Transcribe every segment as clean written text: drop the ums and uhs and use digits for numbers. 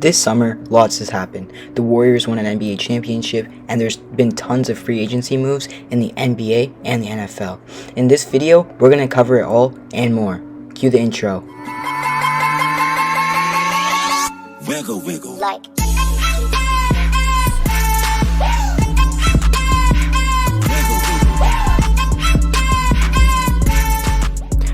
This summer, lots has happened. The Warriors won an NBA championship, and there's been tons of free agency moves in the NBA and the NFL. In this video, we're going to cover it all and more. Cue the intro. Wiggle, wiggle. Like.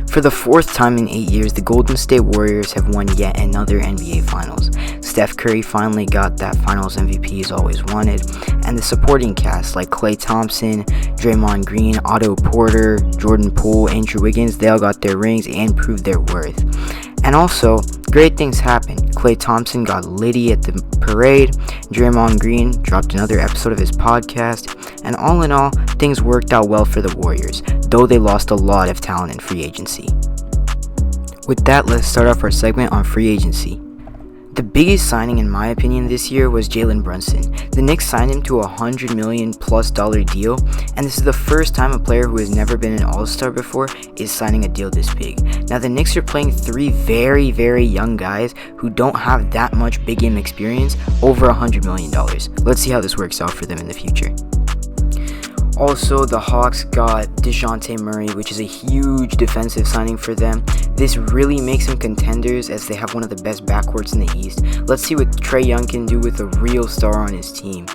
For the fourth time in 8 years, the Golden State Warriors have won yet another NBA Finals. Steph Curry finally got that Finals MVP he's always wanted, and the supporting cast like Klay Thompson, Draymond Green, Otto Porter, Jordan Poole, Andrew Wiggins, they all got their rings and proved their worth. And also, great things happened. Klay Thompson got litty at the parade, Draymond Green dropped another episode of his podcast, and all in all, things worked out well for the Warriors, though they lost a lot of talent in free agency. With that, let's start off our segment on free agency. The biggest signing in my opinion this year was Jalen Brunson. The Knicks signed him to a $100 million+ deal, and this is the first time a player who has never been an All-Star before is signing a deal this big. Now the Knicks are playing three very, very young guys who don't have that much big game experience over $100 million. Let's see how this works out for them in the future. Also, the Hawks got Dejounte Murray, which is a huge defensive signing for them. This really makes them contenders as they have one of the best backcourts in the East. Let's see what Trae Young can do with a real star on his team.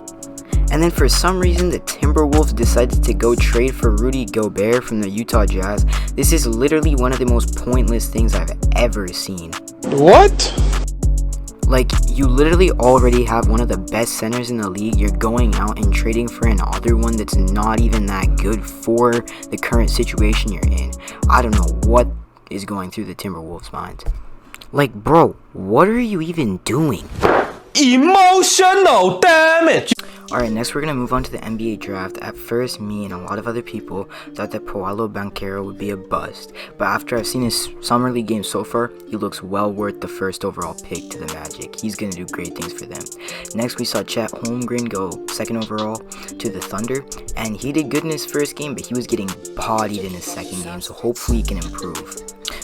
And then for some reason, the Timberwolves decided to go trade for Rudy Gobert from the Utah Jazz. This is literally one of the most pointless things I've ever seen. What? Like, you literally already have one of the best centers in the league. You're going out and trading for another one that's not even that good for the current situation you're in. I don't know what is going through the Timberwolves' minds. Like, bro, what are you even doing? Emotional damage! Alright, next we're going to move on to the NBA draft. At first, me and a lot of other people thought that Paolo Banchero would be a bust, but after I've seen his summer league game so far, he looks well worth the first overall pick to the Magic. He's going to do great things for them. Next, we saw Chet Holmgren go second overall to the Thunder, and he did good in his first game, but he was getting bodied in his second game, so hopefully he can improve.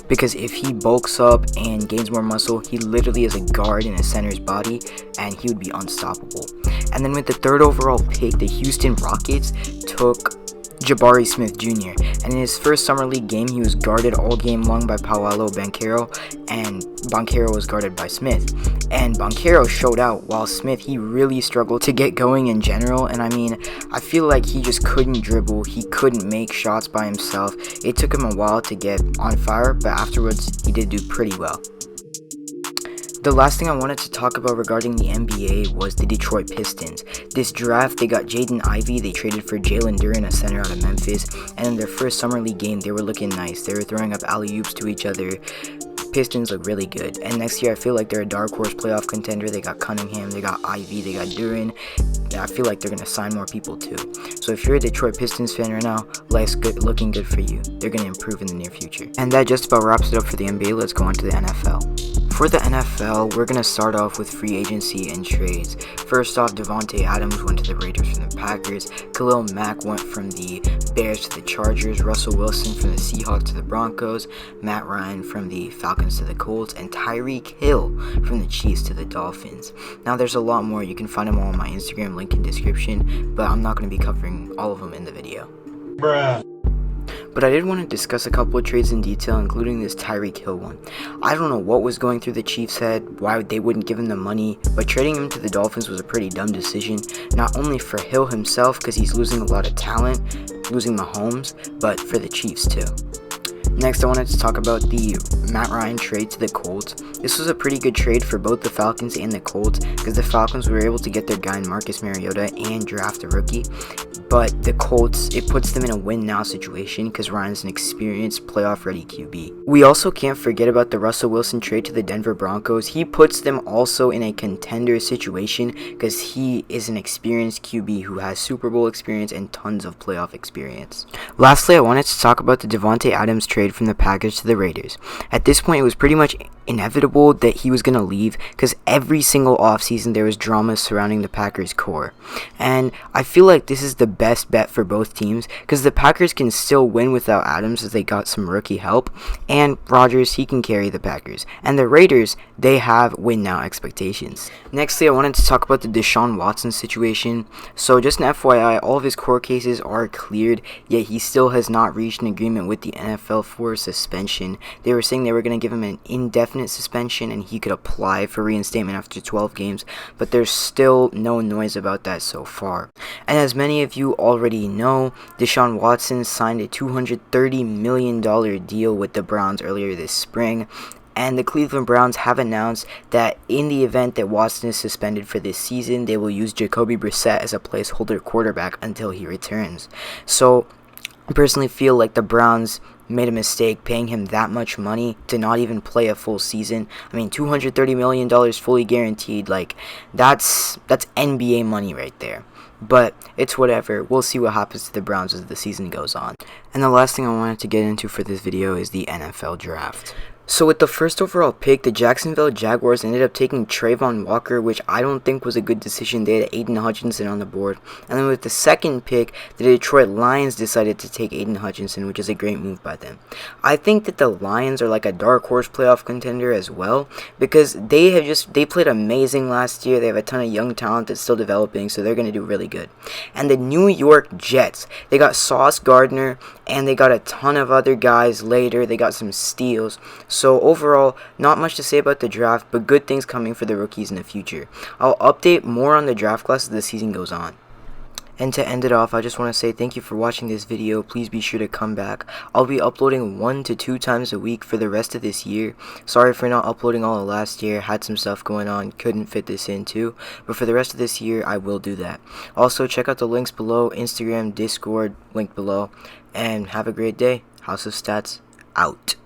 Because if he bulks up and gains more muscle, he literally is a guard in a center's body, and he would be unstoppable. And then with the third overall pick, the Houston Rockets took Jabari Smith Jr. And in his first summer league game, he was guarded all game long by Paolo Banchero, and Banchero was guarded by Smith. And Banchero showed out, while Smith, he really struggled to get going in general. And I mean, I feel like he just couldn't dribble, he couldn't make shots by himself. It took him a while to get on fire, but afterwards, he did do pretty well. The last thing I wanted to talk about regarding the NBA was the Detroit Pistons. This draft, they got Jaden Ivey, they traded for Jalen Duren, a center out of Memphis, and in their first summer league game, they were looking nice. They were throwing up alley-oops to each other. Pistons look really good, and next year I feel like they're a dark horse playoff contender. They got Cunningham, they got Ivey, they got Duren. I feel like they're going to sign more people too. So if you're a Detroit Pistons fan right now, life's good, looking good for you. They're going to improve in the near future. And that just about wraps it up for the NBA. Let's go on to the NFL. For the NFL, we're going to start off with free agency and trades. First off, Davante Adams went to the Raiders from the Packers. Khalil Mack went from the Bears to the Chargers. Russell Wilson from the Seahawks to the Broncos. Matt Ryan from the Falcons to the Colts. And Tyreek Hill from the Chiefs to the Dolphins. Now, there's a lot more. You can find them all on my Instagram, link in description. But I'm not going to be covering all of them in the video. Bruh. But I did want to discuss a couple of trades in detail, including this Tyreek Hill one. I don't know what was going through the Chiefs' head, why they wouldn't give him the money, but trading him to the Dolphins was a pretty dumb decision, not only for Hill himself because he's losing a lot of talent, losing Mahomes, but for the Chiefs too. Next, I wanted to talk about the Matt Ryan trade to the Colts. This was a pretty good trade for both the Falcons and the Colts because the Falcons were able to get their guy in Marcus Mariota and draft a rookie. But the Colts, it puts them in a win-now situation because Ryan's an experienced playoff-ready QB. We also can't forget about the Russell Wilson trade to the Denver Broncos. He puts them also in a contender situation because he is an experienced QB who has Super Bowl experience and tons of playoff experience. Lastly, I wanted to talk about the Davante Adams trade from the Packers to the Raiders. At this point, it was pretty much inevitable that he was going to leave, because every single offseason there was drama surrounding the Packers core. And I feel like this is the best bet for both teams, because the Packers can still win without Adams as they got some rookie help, and Rodgers, he can carry the Packers. And the Raiders, they have win now expectations. Nextly, I wanted to talk about the Deshaun Watson situation. So just an FYI, all of his court cases are cleared, yet he still has not reached an agreement with the NFL for suspension. They were saying they were going to give him an indefinite suspension and he could apply for reinstatement after 12 games, but there's still no noise about that so far. And as many of you already know, Deshaun Watson signed a $230 million deal with the Browns earlier this spring, and the Cleveland Browns have announced that in the event that Watson is suspended for this season, they will use Jacoby Brissett as a placeholder quarterback until he returns. So I personally feel like the Browns made a mistake paying him that much money to not even play a full season. I mean, $230 million fully guaranteed, like, that's NBA money right there. But it's whatever. We'll see what happens to the Browns as the season goes on. And the last thing I wanted to get into for this video is the NFL draft. So with the first overall pick, the Jacksonville Jaguars ended up taking Trayvon Walker, which I don't think was a good decision. They had Aiden Hutchinson on the board. And then with the second pick, the Detroit Lions decided to take Aiden Hutchinson, which is a great move by them. I think that the Lions are like a dark horse playoff contender as well, because they played amazing last year. They have a ton of young talent that's still developing, so they're going to do really good. And the New York Jets, they got Sauce Gardner, and they got a ton of other guys later. They got some steals. So overall, not much to say about the draft, but good things coming for the rookies in the future. I'll update more on the draft class as the season goes on. And to end it off, I just want to say thank you for watching this video. Please be sure to come back. I'll be uploading 1 to 2 times a week for the rest of this year. Sorry for not uploading all of last year. Had some stuff going on. Couldn't fit this in too. But for the rest of this year, I will do that. Also, check out the links below. Instagram, Discord, link below. And have a great day. House of Stats, out.